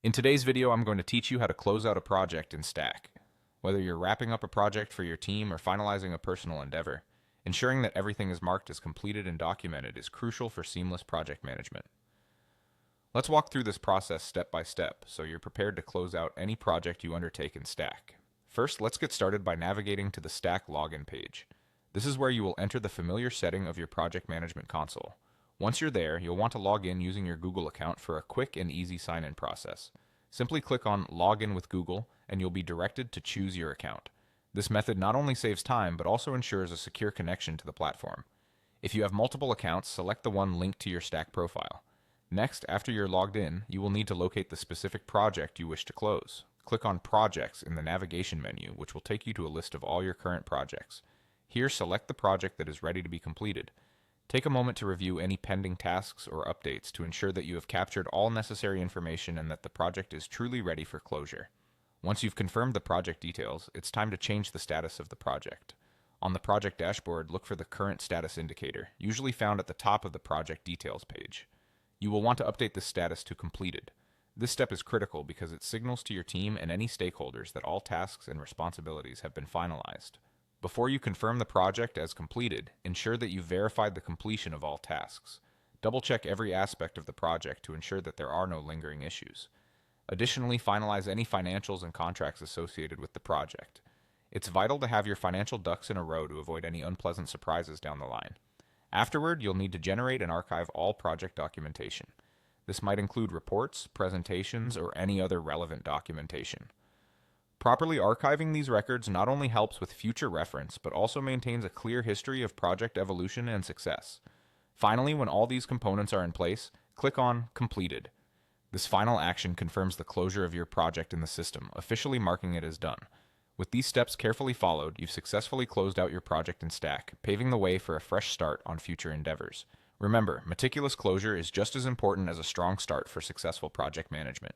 In today's video, I'm going to teach you how to close out a project in Stack. Whether you're wrapping up a project for your team or finalizing a personal endeavor, ensuring that everything is marked as completed and documented is crucial for seamless project management. Let's walk through this process step by step so you're prepared to close out any project you undertake in Stack. First, let's get started by navigating to the Stack login page. This is where you will enter the familiar setting of your project management console. Once you're there, you'll want to log in using your Google account for a quick and easy sign-in process. Simply click on Login with Google, and you'll be directed to choose your account. This method not only saves time, but also ensures a secure connection to the platform. If you have multiple accounts, select the one linked to your Stack profile. Next, after you're logged in, you will need to locate the specific project you wish to close. Click on Projects in the navigation menu, which will take you to a list of all your current projects. Here, select the project that is ready to be completed. Take a moment to review any pending tasks or updates to ensure that you have captured all necessary information and that the project is truly ready for closure. Once you've confirmed the project details, it's time to change the status of the project. On the project dashboard, look for the current status indicator, usually found at the top of the project details page. You will want to update this status to completed. This step is critical because it signals to your team and any stakeholders that all tasks and responsibilities have been finalized. Before you confirm the project as completed, ensure that you've verified the completion of all tasks. Double-check every aspect of the project to ensure that there are no lingering issues. Additionally, finalize any financials and contracts associated with the project. It's vital to have your financial ducks in a row to avoid any unpleasant surprises down the line. Afterward, you'll need to generate and archive all project documentation. This might include reports, presentations, or any other relevant documentation. Properly archiving these records not only helps with future reference, but also maintains a clear history of project evolution and success. Finally, when all these components are in place, click on Completed. This final action confirms the closure of your project in the system, officially marking it as done. With these steps carefully followed, you've successfully closed out your project in Stack, paving the way for a fresh start on future endeavors. Remember, meticulous closure is just as important as a strong start for successful project management.